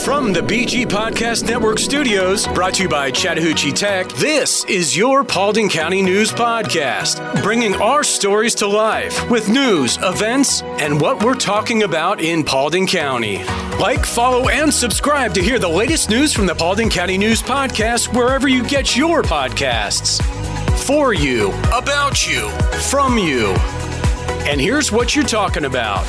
From the BG Podcast Network studios, brought to you by Chattahoochee Tech, this is your Paulding County News Podcast, bringing our stories to life with news, events, and what we're talking about in Paulding County. Like, follow, and subscribe to hear the latest news from the Paulding County News Podcast wherever you get your podcasts. For you, about you, from you. And here's what you're talking about.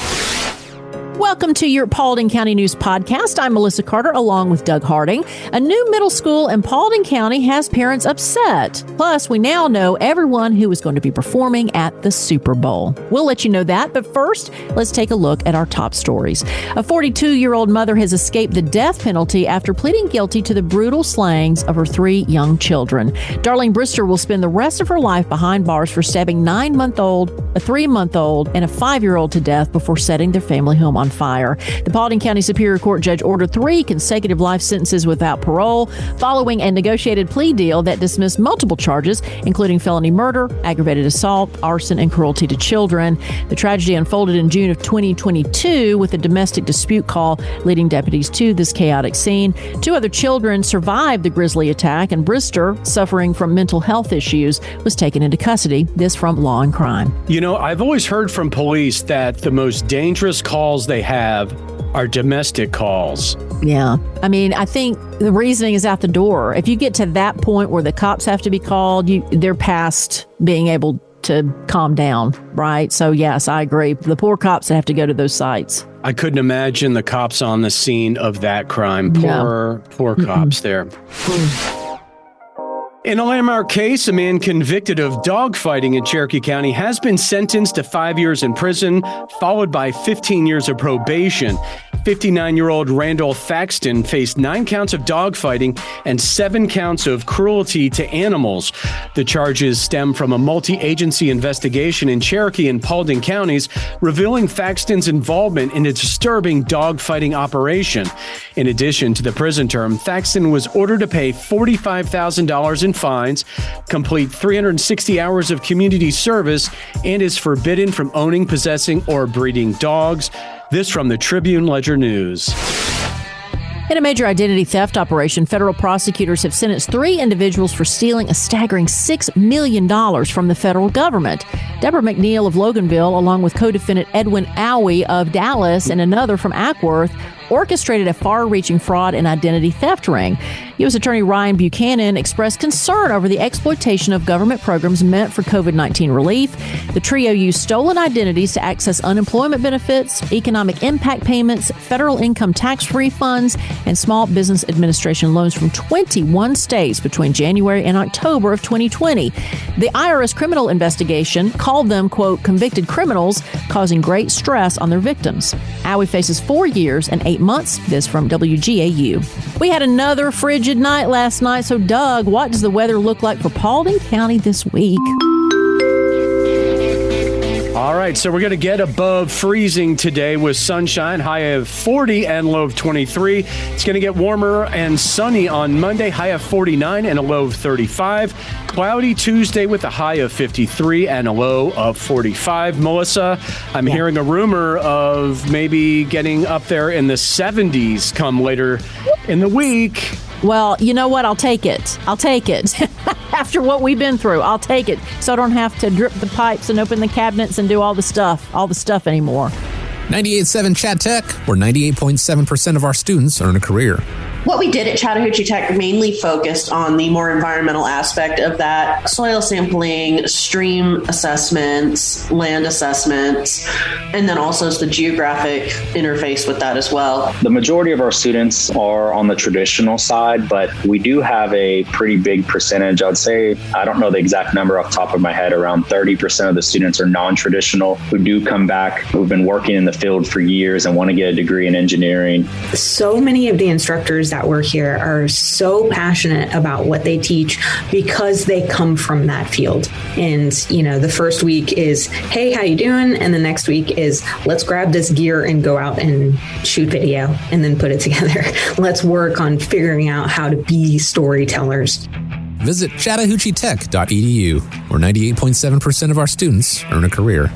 Welcome to your Paulding County News Podcast. I'm Melissa Carter, along with Doug Harding. A new middle school in Paulding County has parents upset. Plus, we now know everyone who is going to be performing at the Super Bowl. We'll let you know that, but first, let's take a look at our top stories. A 42-year-old mother has escaped the death penalty after pleading guilty to the brutal slayings of her 3 young children. Darlene Brister will spend the rest of her life behind bars for stabbing a 9-month-old, a 3-month-old, and a 5-year-old to death before setting their family home on fire. The Paulding County Superior Court judge ordered 3 consecutive life sentences without parole following a negotiated plea deal that dismissed multiple charges, including felony murder, aggravated assault, arson, and cruelty to children. The tragedy unfolded in June of 2022 with a domestic dispute call leading deputies to this chaotic scene. 2 other children survived the grisly attack, and Brister, suffering from mental health issues, was taken into custody. This from Law and Crime. You know, I've always heard from police that the most dangerous calls they have are domestic calls. Yeah. I mean, I think the reasoning is out the door. If you get to that point where the cops have to be called, they're past being able to calm down, right? So, yes, I agree. The poor cops that have to go to those sites. I couldn't imagine the cops on the scene of that crime. Poor cops there. In a landmark case, a man convicted of dogfighting in Cherokee County has been sentenced to 5 years in prison, followed by 15 years of probation. 59-year-old Randall Thaxton faced 9 counts of dogfighting and 7 counts of cruelty to animals. The charges stem from a multi-agency investigation in Cherokee and Paulding counties, revealing Thaxton's involvement in a disturbing dogfighting operation. In addition to the prison term, Thaxton was ordered to pay $45,000 in fines, complete 360 hours of community service, and is forbidden from owning, possessing, or breeding dogs. This from the Tribune-Ledger News. In a major identity theft operation, federal prosecutors have sentenced 3 individuals for stealing a staggering $6 million from the federal government. Deborah McNeil of Loganville, along with co-defendant Edwin Owie of Dallas and another from Ackworth, orchestrated a far-reaching fraud and identity theft ring. U.S. Attorney Ryan Buchanan expressed concern over the exploitation of government programs meant for COVID-19 relief. The trio used stolen identities to access unemployment benefits, economic impact payments, federal income tax refunds, and small business administration loans from 21 states between January and October of 2020. The IRS criminal investigation called them, quote, convicted criminals, causing great stress on their victims. Owie faces 4 years and 8 months. This from WGAU. We had another frigid night last night. So, Doug, what does the weather look like for Paulding County this week? All right, so we're going to get above freezing today with sunshine, high of 40 and low of 23. It's going to get warmer and sunny on Monday, high of 49 and a low of 35. Cloudy Tuesday with a high of 53 and a low of 45. Melissa, I'm hearing a rumor of maybe getting up there in the 70s come later in the week. Well, you know what? I'll take it. After what we've been through, I'll take it. So I don't have to drip the pipes and open the cabinets and do all the stuff anymore. 98.7 Chat Tech, where 98.7% of our students earn a career. What we did at Chattahoochee Tech mainly focused on the more environmental aspect of that: soil sampling, stream assessments, land assessments, and then also the geographic interface with that as well. The majority of our students are on the traditional side, but we do have a pretty big percentage. I'd say, I don't know the exact number off the top of my head, around 30% of the students are non-traditional who do come back, who've been working in the field for years and want to get a degree in engineering. So many of the instructors that were here are so passionate about what they teach because they come from that field. And, you know, the first week is, hey, how you doing? And the next week is, let's grab this gear and go out and shoot video and then put it together. Let's work on figuring out how to be storytellers. Visit chattahoocheetech.edu, where 98.7% of our students earn a career.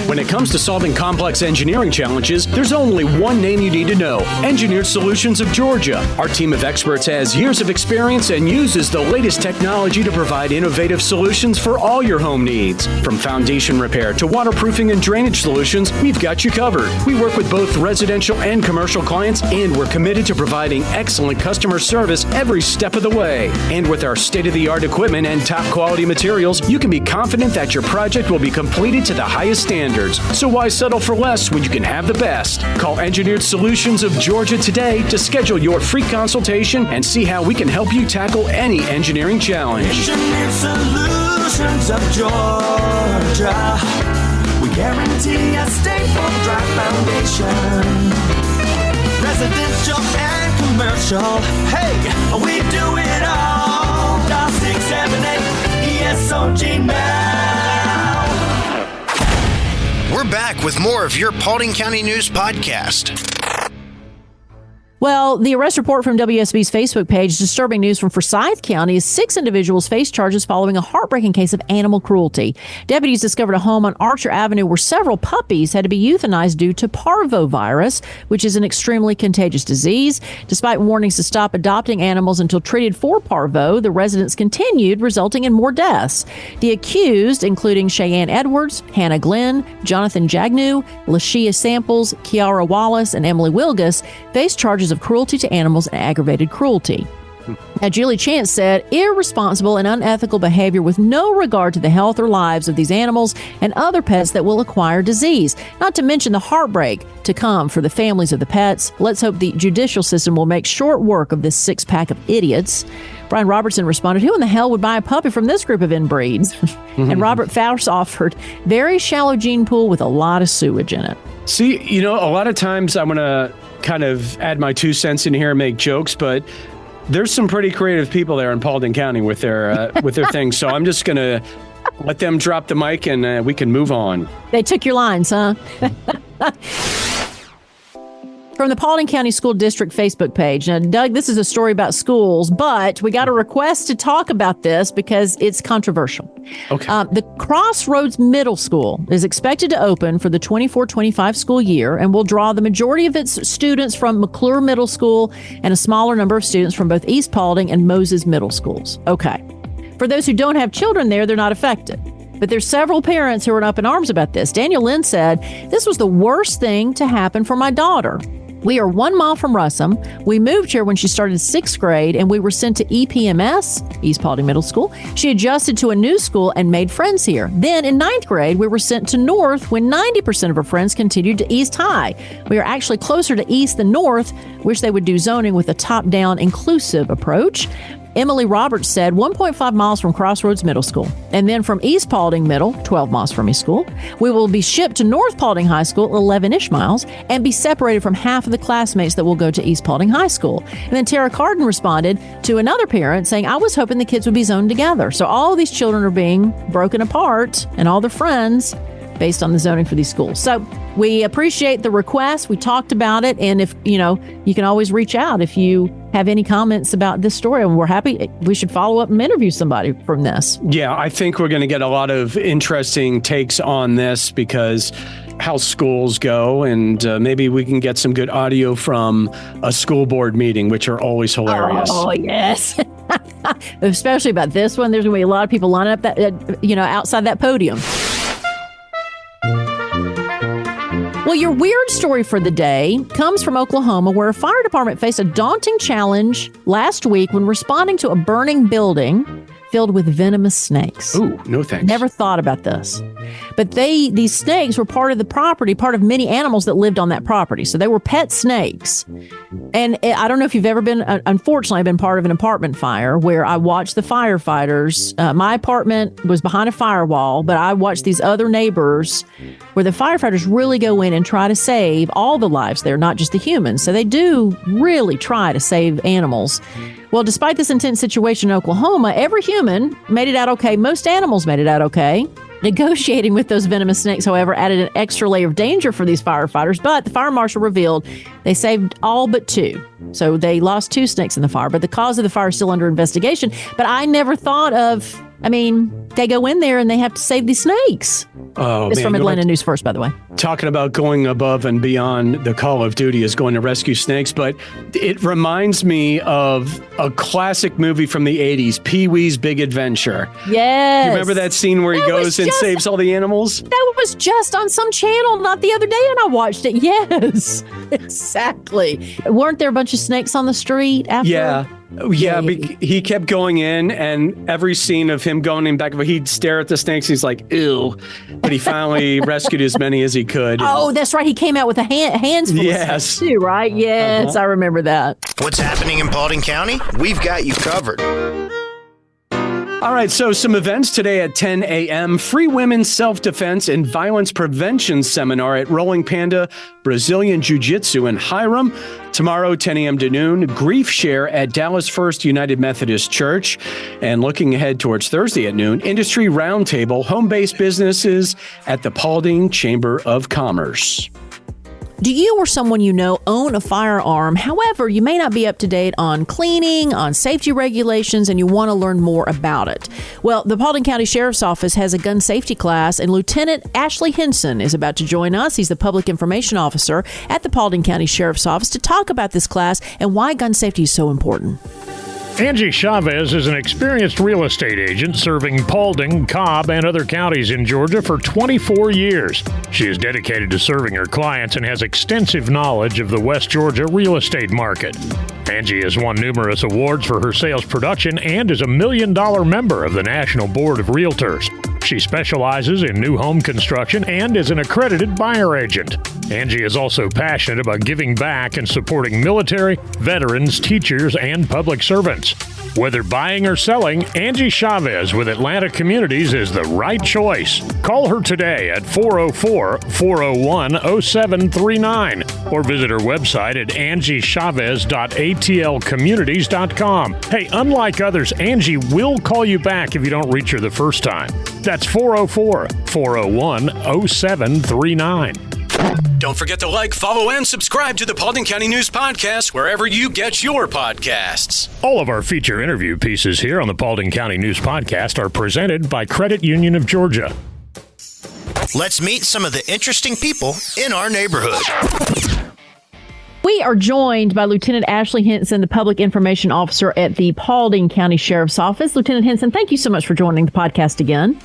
When it comes to solving complex engineering challenges, there's only one name you need to know: Engineered Solutions of Georgia. Our team of experts has years of experience and uses the latest technology to provide innovative solutions for all your home needs. From foundation repair to waterproofing and drainage solutions, we've got you covered. We work with both residential and commercial clients, and we're committed to providing excellent customer service every step of the way. And with our state-of-the-art equipment and top-quality materials, you can be confident that your project will be completed to the highest standards. So why settle for less when you can have the best? Call Engineered Solutions of Georgia today to schedule your free consultation and see how we can help you tackle any engineering challenge. Engineered Solutions of Georgia. We guarantee a stable, dry foundation. Residential and commercial. Hey, we do it all. Dial 678 ESOG now. We're back with more of your Paulding County News Podcast. Well, the arrest report from WSB's Facebook page, disturbing news from Forsyth County, is 6 individuals face charges following a heartbreaking case of animal cruelty. Deputies discovered a home on Archer Avenue where several puppies had to be euthanized due to parvovirus, which is an extremely contagious disease. Despite warnings to stop adopting animals until treated for parvo, the residents continued, resulting in more deaths. The accused, including Cheyenne Edwards, Hannah Glenn, Jonathan Jagnew, Lashia Samples, Kiara Wallace, and Emily Wilgus, face charges of cruelty to animals and aggravated cruelty. Now, Julie Chance said, irresponsible and unethical behavior with no regard to the health or lives of these animals and other pets that will acquire disease, not to mention the heartbreak to come for the families of the pets. Let's hope the judicial system will make short work of this six-pack of idiots. Brian Robertson responded, who in the hell would buy a puppy from this group of inbreeds? And Robert Faust offered, very shallow gene pool with a lot of sewage in it. See, you know, a lot of times I'm going to kind of add my 2 cents in here and make jokes, but there's some pretty creative people there in Paulding County with their things. So I'm just going to let them drop the mic and we can move on. They took your lines, huh? From the Paulding County School District Facebook page. Now, Doug, this is a story about schools, but we got a request to talk about this because it's controversial. Okay. The Crossroads Middle School is expected to open for the 24-25 school year and will draw the majority of its students from McClure Middle School and a smaller number of students from both East Paulding and Moses Middle Schools. Okay. For those who don't have children there, they're not affected. But there's several parents who are up in arms about this. Daniel Lynn said, this was the worst thing to happen for my daughter. We are 1 mile from Russum. We moved here when she started 6th grade, and we were sent to EPMS, East Paulding Middle School. She adjusted to a new school and made friends here. Then in 9th grade, we were sent to North when 90% of her friends continued to East High. We are actually closer to East than North. Wish they would do zoning with a top-down inclusive approach. Emily Roberts said 1.5 miles from Crossroads Middle School. And then from East Paulding Middle, 12 miles from East School, we will be shipped to North Paulding High School, 11-ish miles, and be separated from half of the classmates that will go to East Paulding High School. And then Tara Carden responded to another parent saying, I was hoping the kids would be zoned together. So all of these children are being broken apart and all their friends based on the zoning for these schools. So we appreciate the request. We talked about it. And if, you know, you can always reach out if you have any comments about this story. And we're happy. We should follow up and interview somebody from this. Yeah, I think we're going to get a lot of interesting takes on this because how schools go. And maybe we can get some good audio from a school board meeting, which are always hilarious. Oh, yes. Especially about this one. There's going to be a lot of people lining up that, outside that podium. Well, your weird story for the day comes from Oklahoma, where a fire department faced a daunting challenge last week when responding to a burning building filled with venomous snakes. Ooh, no thanks. Never thought about this. But these snakes were part of the property, part of many animals that lived on that property. So they were pet snakes. And I don't know if you've ever been, unfortunately, I've been part of an apartment fire where I watched the firefighters. My apartment was behind a firewall, but I watched these other neighbors where the firefighters really go in and try to save all the lives there, not just the humans. So they do really try to save animals. Well, despite this intense situation in Oklahoma, every human made it out okay. Most animals made it out okay. Negotiating with those venomous snakes, however, added an extra layer of danger for these firefighters. But the fire marshal revealed they saved all but 2. So they lost 2 snakes in the fire. But the cause of the fire is still under investigation. But I never thought of I mean, they go in there and they have to save these snakes. Oh, It's man, from going Atlanta News First, by the way. Talking about going above and beyond the call of duty is going to rescue snakes, but it reminds me of a classic movie from the 80s, Pee-wee's Big Adventure. Yes. You remember that scene where he goes and saves all the animals? That was just on some channel not the other day, and I watched it. Yes, exactly. Weren't there a bunch of snakes on the street after? Yeah. He kept going in, and every scene of him going in back, he'd stare at the snakes. He's like, ew. But he finally rescued as many as he could. Oh, that's right. He came out with a hands full of snakes too, right? Yes, I remember that. What's happening in Paulding County? We've got you covered. All right, so some events today at 10 a.m. Free Women's Self-Defense and Violence Prevention Seminar at Rolling Panda Brazilian Jiu-Jitsu in Hiram. Tomorrow, 10 a.m. to noon, Grief Share at Dallas First United Methodist Church. And looking ahead towards Thursday at noon, Industry Roundtable, home-based businesses at the Paulding Chamber of Commerce. Do you or someone you know own a firearm? However, you may not be up to date on cleaning, on safety regulations, and you want to learn more about it. Well, the Paulding County Sheriff's Office has a gun safety class, and Lieutenant Ashley Henson is about to join us. He's the Public Information Officer at the Paulding County Sheriff's Office to talk about this class and why gun safety is so important. Angie Chavez is an experienced real estate agent serving Paulding, Cobb, and other counties in Georgia for 24 years. She is dedicated to serving her clients and has extensive knowledge of the West Georgia real estate market. Angie has won numerous awards for her sales production and is a $1 million member of the National Board of Realtors. She specializes in new home construction and is an accredited buyer agent. Angie is also passionate about giving back and supporting military, veterans, teachers, and public servants. Whether buying or selling, Angie Chavez with Atlanta Communities is the right choice. Call her today at 404-401-0739 or visit her website at angiechavez.atlcommunities.com. Hey, unlike others, Angie will call you back if you don't reach her the first time. That's 404-401-0739. Don't forget to like, follow, and subscribe to the Paulding County News Podcast wherever you get your podcasts. All of our feature interview pieces here on the Paulding County News Podcast are presented by Credit Union of Georgia. Let's meet some of the interesting people in our neighborhood. We are joined by Lieutenant Ashley Henson, the Public Information Officer at the Paulding County Sheriff's Office. Lieutenant Henson, thank you so much for joining the podcast again.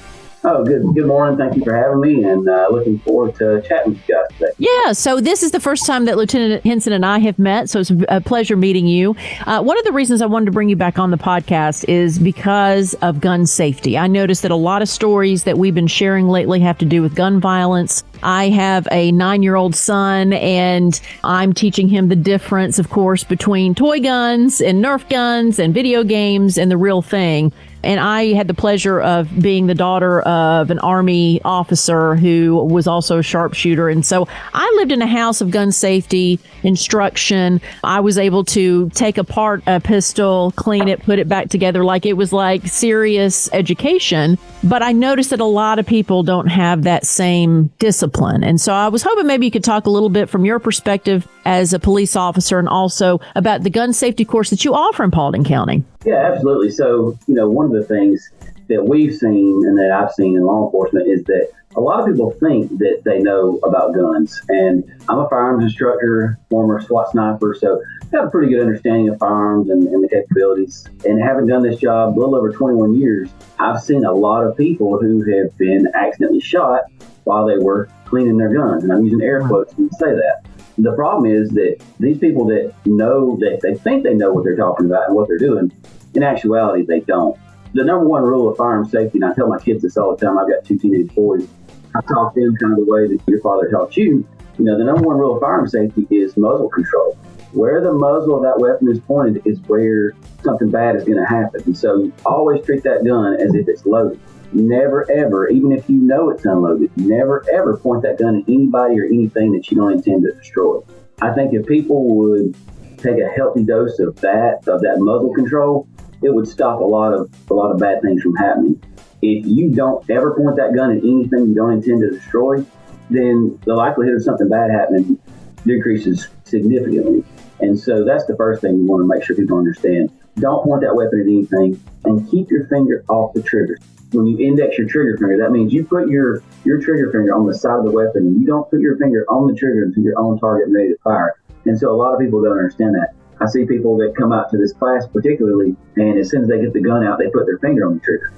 Oh, good morning. Thank you for having me, and looking forward to chatting with you guys today. Yeah, so this is the first time that Lieutenant Henson and I have met, so it's a pleasure meeting you. One of the reasons I wanted to bring you back on the podcast is because of gun safety. I noticed that a lot of stories that we've been sharing lately have to do with gun violence. I have a 9-year-old son, and I'm teaching him the difference, of course, between toy guns and Nerf guns and video games and the real thing. And I had the pleasure of being the daughter of an Army officer who was also a sharpshooter. And so I lived in a house of gun safety instruction. I was able to take apart a pistol, clean it, put it back together like it was like serious education. But I noticed that a lot of people don't have that same discipline. And so I was hoping maybe you could talk a little bit from your perspective as a police officer and also about the gun safety course that you offer in Paulding County. Yeah, absolutely. So, one of the things that we've seen and that I've seen in law enforcement is that a lot of people think that they know about guns. And I'm a firearms instructor, former SWAT sniper, so I have a pretty good understanding of firearms and the capabilities. And having done this job a little over 21 years, I've seen a lot of people who have been accidentally shot while they were cleaning their guns. And I'm using air quotes when I say that. The problem is that these people that know that they think they know what they're talking about and what they're doing, in actuality, they don't. The number one rule of firearm safety, and I tell my kids this all the time, I've got 2 teenage boys, I taught them kind of the way that your father taught you. The number one rule of firearm safety is muzzle control. Where the muzzle of that weapon is pointed is where something bad is going to happen. And so always treat that gun as if it's loaded. Never, ever, even if you know it's unloaded, never, ever point that gun at anybody or anything that you don't intend to destroy. I think if people would take a healthy dose of that muzzle control, it would stop a lot of bad things from happening. If you don't ever point that gun at anything you don't intend to destroy, then the likelihood of something bad happening decreases significantly. And so that's the first thing you want to make sure people understand. Don't point that weapon at anything. and keep your finger off the trigger. When you index your trigger finger, that means you put your trigger finger on the side of the weapon and you don't put your finger on the trigger until you're on target and ready to fire. And so a lot of people don't understand that. I see people that come out to this class particularly, and as soon as they get the gun out, they put their finger on the trigger.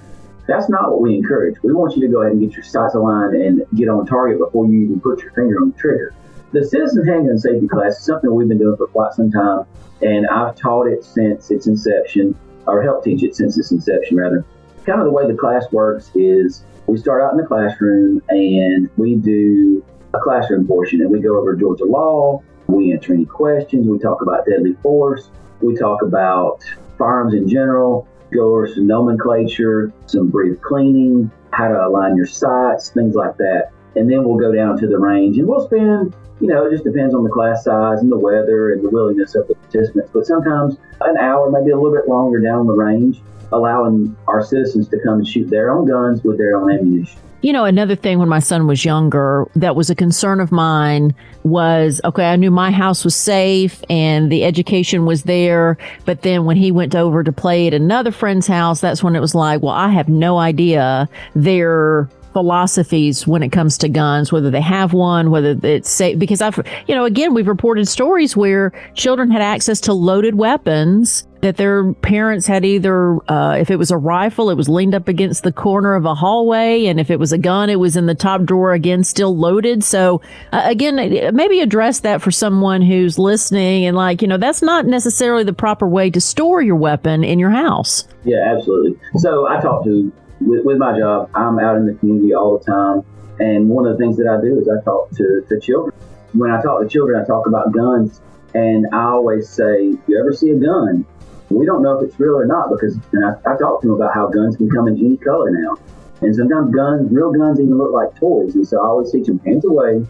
That's not what we encourage. We want you to go ahead and get your sights aligned and get on target before you even put your finger on the trigger. The Citizen Handgun Safety class is something we've been doing for quite some time, and I've taught it since its inception, or helped teach it since its inception, rather. Kind of the way the class works is we start out in the classroom and we do a classroom portion, and we go over Georgia law, we answer any questions, we talk about deadly force, we talk about firearms in general, go over some nomenclature, some brief cleaning, how to align your sights, things like that. And then we'll go down to the range and we'll spend, it just depends on the class size and the weather and the willingness of the participants, but sometimes an hour, maybe a little bit longer down the range, allowing our citizens to come and shoot their own guns with their own ammunition. Another thing when my son was younger that was a concern of mine was, okay, I knew my house was safe and the education was there. But then when he went over to play at another friend's house, that's when it was like, well, I have no idea their philosophies when it comes to guns, whether they have one, whether it's safe. Because again, we've reported stories where children had access to loaded weapons that their parents had either, if it was a rifle, it was leaned up against the corner of a hallway. And if it was a gun, it was in the top drawer, again, still loaded. So again, maybe address that for someone who's listening and that's not necessarily the proper way to store your weapon in your house. Yeah, absolutely. So I talk to, with my job, I'm out in the community all the time. And one of the things that I do is I talk to children. When I talk to children, I talk about guns. And I always say, if you ever see a gun, we don't know if it's real or not, because I talk to them about how guns can come in any color now. And sometimes real guns even look like toys. And so I always teach them, hands away,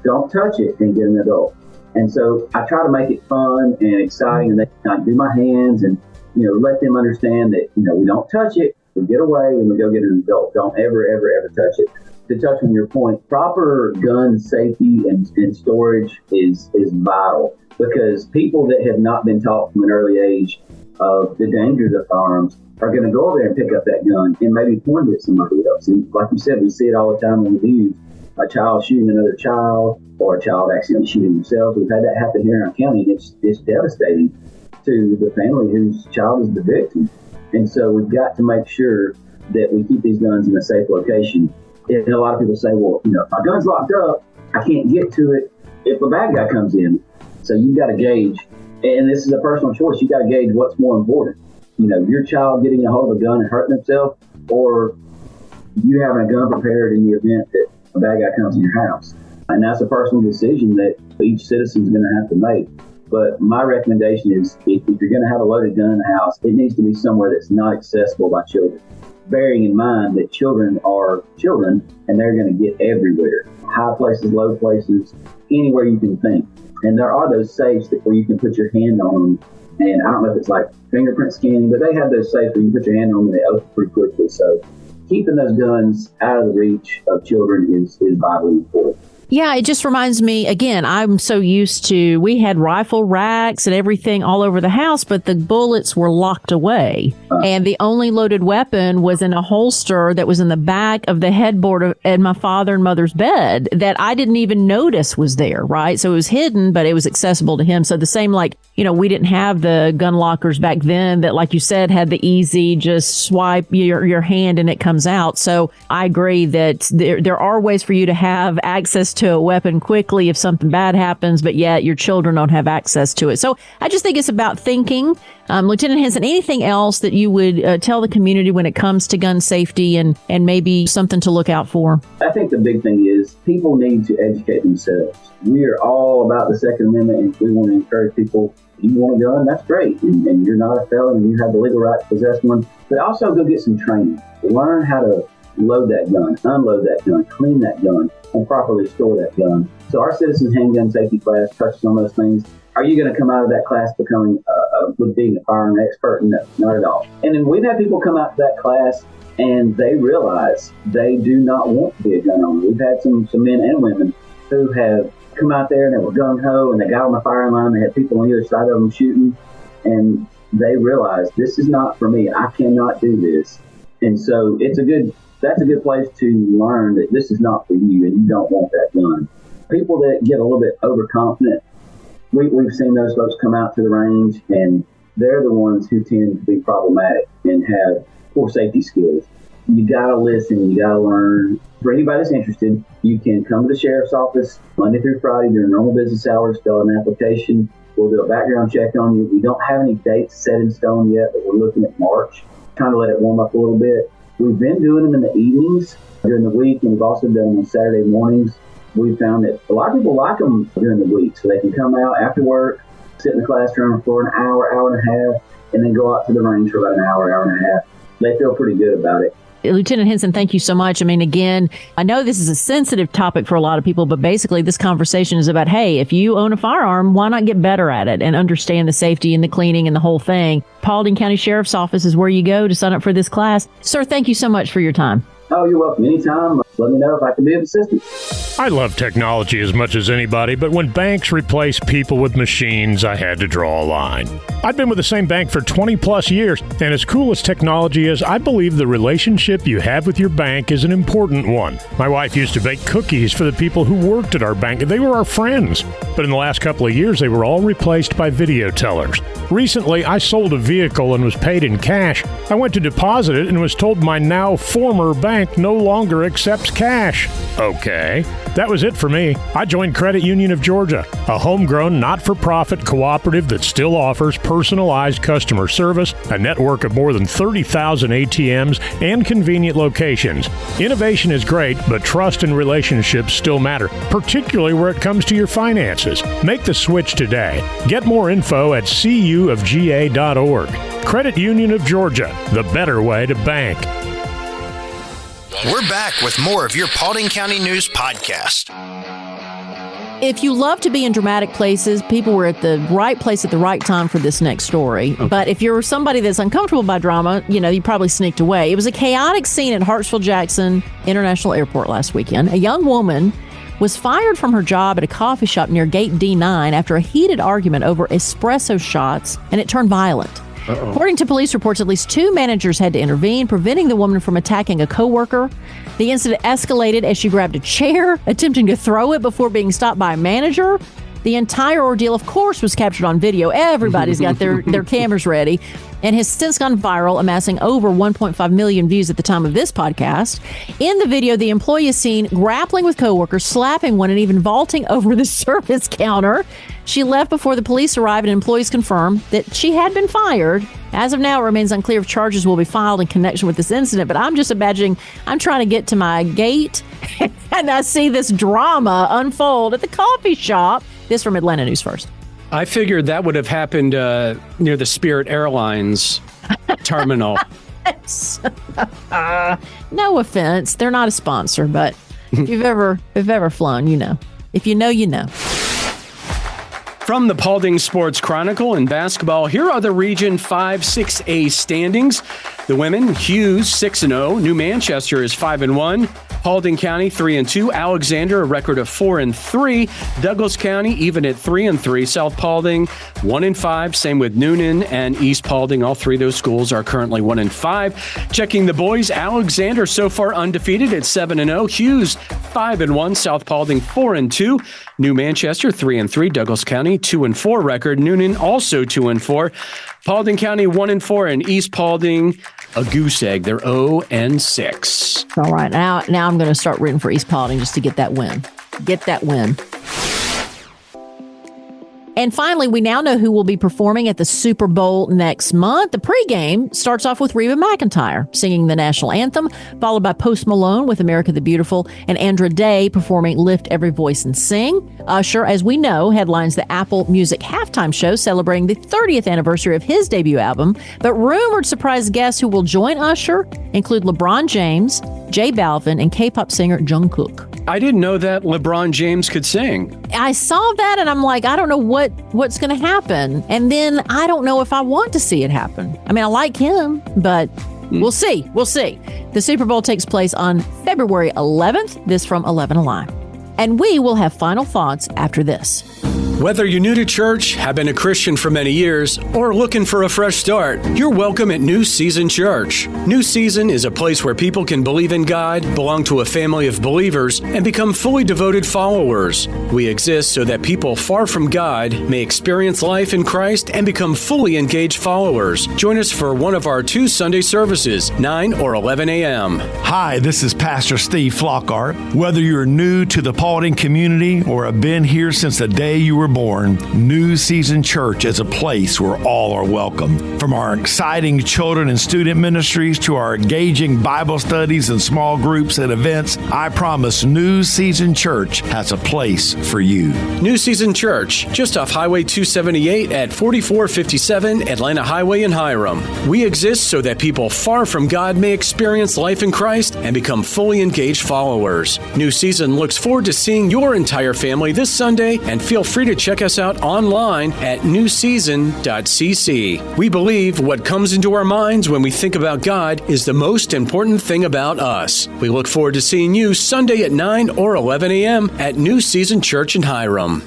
don't touch it, and get an adult. And so I try to make it fun and exciting, and they can do my hands and, let them understand that, we don't touch it, we get away and we go get an adult. Don't ever, ever, ever touch it. To touch on your point, proper gun safety and storage is vital, because people that have not been taught from an early age of the dangers of firearms are going to go over there and pick up that gun and maybe point it at somebody else. And like you said, we see it all the time on the news. A child shooting another child, or a child accidentally shooting themselves. We've had that happen here in our county, and it's devastating to the family whose child is the victim. And so we've got to make sure that we keep these guns in a safe location. And a lot of people say, well, if my gun's locked up, I can't get to it if a bad guy comes in. So you've got to gauge, and this is a personal choice, you've got to gauge what's more important. Your child getting a hold of a gun and hurting himself, or you having a gun prepared in the event that a bad guy comes in your house. And that's a personal decision that each citizen is going to have to make. But my recommendation is, if you're going to have a loaded gun in the house, it needs to be somewhere that's not accessible by children. Bearing in mind that children are children, and they're going to get everywhere. High places, low places, anywhere you can think. And there are those safes where you can put your hand on them. And I don't know if it's like fingerprint scanning, but they have those safes where you put your hand on them and they open pretty quickly. So keeping those guns out of the reach of children is vitally important. Yeah, it just reminds me, again, I'm so used to, we had rifle racks and everything all over the house, but the bullets were locked away. And the only loaded weapon was in a holster that was in the back of the headboard in my father and mother's bed that I didn't even notice was there, right? So it was hidden, but it was accessible to him. So the same, we didn't have the gun lockers back then that, like you said, had the easy, just swipe your hand and it comes out. So I agree that there are ways for you to have access to a weapon quickly if something bad happens, but yet your children don't have access to it. So I just think it's about thinking. Lieutenant Henson, anything else that you would tell the community when it comes to gun safety and maybe something to look out for? I think the big thing is people need to educate themselves. We are all about the Second Amendment, and we want to encourage people, if you want a gun, that's great, and you're not a felon and you have the legal right to possess one, but also go get some training. Learn how to load that gun, unload that gun, clean that gun, and properly store that gun. So our Citizens Handgun Safety class touches on those things. Are you going to come out of that class becoming being a firearm expert? No, not at all. And then we've had people come out to that class and they realize they do not want to be a gun owner. We've had some men and women who have come out there and they were gung-ho and they got on the firing line. They had people on either side of them shooting. And they realize this is not for me. I cannot do this. And so that's a good place to learn that this is not for you and you don't want that gun. People that get a little bit overconfident, we've seen those folks come out to the range, and they're the ones who tend to be problematic and have poor safety skills. You got to listen. You got to learn. For anybody that's interested, you can come to the sheriff's office Monday through Friday during normal business hours, fill out an application. We'll do a background check on you. We don't have any dates set in stone yet, but we're looking at March, trying to let it warm up a little bit. We've been doing them in the evenings during the week, and we've also done them on Saturday mornings. We found that a lot of people like them during the week, so they can come out after work, sit in the classroom for an hour, hour and a half, and then go out to the range for about an hour, hour and a half. They feel pretty good about it. Lieutenant Henson, thank you so much. I mean, again, I know this is a sensitive topic for a lot of people, but basically this conversation is about, hey, if you own a firearm, why not get better at it and understand the safety and the cleaning and the whole thing? Paulding County Sheriff's Office is where you go to sign up for this class. Sir, thank you so much for your time. Oh, you're welcome. Anytime. Let me know if I can be of assistance. I love technology as much as anybody, but when banks replace people with machines, I had to draw a line. I've been with the same bank for 20 plus years, and as cool as technology is, I believe the relationship you have with your bank is an important one. My wife used to bake cookies for the people who worked at our bank. They were our friends. But in the last couple of years, they were all replaced by video tellers. Recently, I sold a vehicle and was paid in cash. I went to deposit it and was told my now former bank no longer accepts cash. Okay. That was it for me. I joined Credit Union of Georgia, a homegrown, not-for-profit cooperative that still offers personalized customer service, a network of more than 30,000 ATMs, and convenient locations. Innovation is great, but trust and relationships still matter, particularly where it comes to your finances. Make the switch today. Get more info at cuofga.org. Credit Union of Georgia, the better way to bank. We're back with more of your Paulding County News podcast. If you love to be in dramatic places, people were at the right place at the right time for this next story. Okay. But if you're somebody that's uncomfortable by drama, you probably sneaked away. It was a chaotic scene at Hartsfield-Jackson International Airport last weekend. A young woman was fired from her job at a coffee shop near Gate D9 after a heated argument over espresso shots, and it turned violent. Uh-oh. According to police reports, at least 2 managers had to intervene, preventing the woman from attacking a coworker. The incident escalated as she grabbed a chair, attempting to throw it before being stopped by a manager. The entire ordeal, of course, was captured on video. Everybody's got their cameras ready, and has since gone viral, amassing over 1.5 million views at the time of this podcast. In the video, the employee is seen grappling with coworkers, slapping one, and even vaulting over the service counter. She left before the police arrived, and employees confirmed that she had been fired. As of now, it remains unclear if charges will be filed in connection with this incident, but I'm just imagining I'm trying to get to my gate, and I see this drama unfold at the coffee shop. This from Atlanta News First. I figured that would have happened near the Spirit Airlines terminal. No offense. They're not a sponsor, but if you've ever flown, you know. If you know, you know. From the Paulding Sports Chronicle in basketball, here are the Region 5 6A standings. The women, Hughes 6-0, New Manchester is 5-1, Paulding County 3-2, Alexander a record of 4-3, Douglas County even at 3-3, South Paulding 1-5, same with Noonan and East Paulding. All 3 of those schools are currently 1-5. Checking the boys, Alexander so far undefeated at 7-0, Hughes 5-1, South Paulding 4-2, New Manchester 3-3, Douglas County 2-4 record, Noonan also 2-4, Paulding County 1-4, and East Paulding a goose egg. They're 0-6. All right, now I'm going to start rooting for East Paulding just to get that win. Get that win. And finally, we now know who will be performing at the Super Bowl next month. The pregame starts off with Reba McEntire singing the national anthem, followed by Post Malone with America the Beautiful, and Andra Day performing Lift Every Voice and Sing. Usher, as we know, headlines the Apple Music halftime show celebrating the 30th anniversary of his debut album. But rumored surprise guests who will join Usher include LeBron James, J Balvin, and K-pop singer Jungkook. I didn't know that LeBron James could sing. I saw that and I'm like, I don't know what's going to happen. And then I don't know if I want to see it happen. I mean, I like him, but we'll see. We'll see. The Super Bowl takes place on February 11th. This from 11 Alive. And we will have final thoughts after this. Whether you're new to church, have been a Christian for many years, or looking for a fresh start, you're welcome at New Season Church. New Season is a place where people can believe in God, belong to a family of believers, and become fully devoted followers. We exist so that people far from God may experience life in Christ and become fully engaged followers. Join us for one of our 2 Sunday services, 9 or 11 a.m. Hi, this is Pastor Steve Flockhart. Whether you're new to the Paulding community or have been here since the day you were born, New Season Church is a place where all are welcome. From our exciting children and student ministries to our engaging Bible studies and small groups and events, I promise New Season Church has a place for you. New Season Church, just off Highway 278 at 4457 Atlanta Highway in Hiram. We exist so that people far from God may experience life in Christ and become fully engaged followers. New Season looks forward to seeing your entire family this Sunday, and feel free to check us out online at newseason.cc. We believe what comes into our minds when we think about God is the most important thing about us. We look forward to seeing you Sunday at 9 or 11 a.m. at New Season Church in Hiram.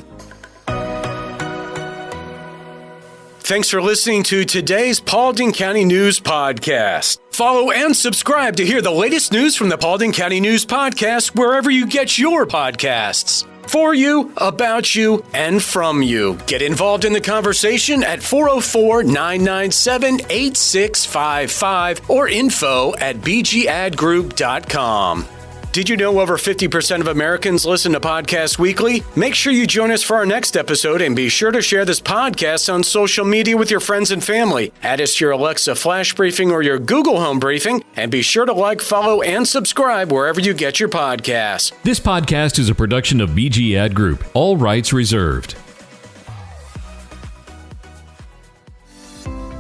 Thanks for listening to today's Paulding County News Podcast. Follow and subscribe to hear the latest news from the Paulding County News Podcast wherever you get your podcasts. For you, about you, and from you. Get involved in the conversation at 404-997-8655 or info@bgadgroup.com. Did you know over 50% of Americans listen to podcasts weekly? Make sure you join us for our next episode, and be sure to share this podcast on social media with your friends and family. Add us to your Alexa Flash Briefing or your Google Home Briefing, and be sure to like, follow, and subscribe wherever you get your podcasts. This podcast is a production of BG Ad Group. All rights reserved.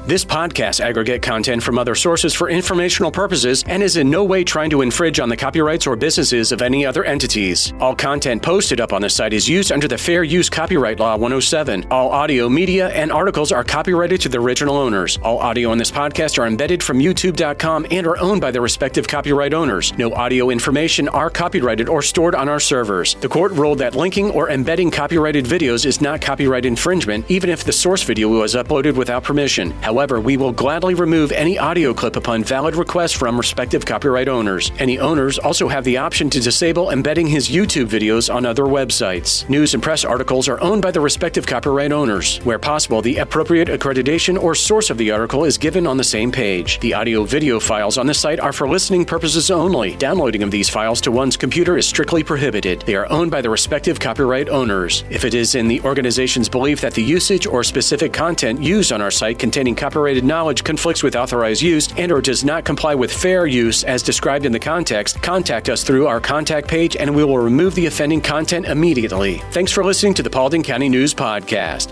This podcast aggregate content from other sources for informational purposes and is in no way trying to infringe on the copyrights or businesses of any other entities. All content posted up on the site is used under the Fair Use Copyright Law 107. All audio, media, and articles are copyrighted to the original owners. All audio in this podcast are embedded from YouTube.com and are owned by their respective copyright owners. No audio information are copyrighted or stored on our servers. The court ruled that linking or embedding copyrighted videos is not copyright infringement, even if the source video was uploaded without permission. However, we will gladly remove any audio clip upon valid request from respective copyright owners. Any owners also have the option to disable embedding his YouTube videos on other websites. News and press articles are owned by the respective copyright owners. Where possible, the appropriate accreditation or source of the article is given on the same page. The audio-video files on the site are for listening purposes only. Downloading of these files to one's computer is strictly prohibited. They are owned by the respective copyright owners. If it is in the organization's belief that the usage or specific content used on our site containing copyrighted knowledge conflicts with authorized use and or does not comply with fair use as described in the context, contact us through our contact page and we will remove the offending content immediately. Thanks for listening to the Paulding County News Podcast.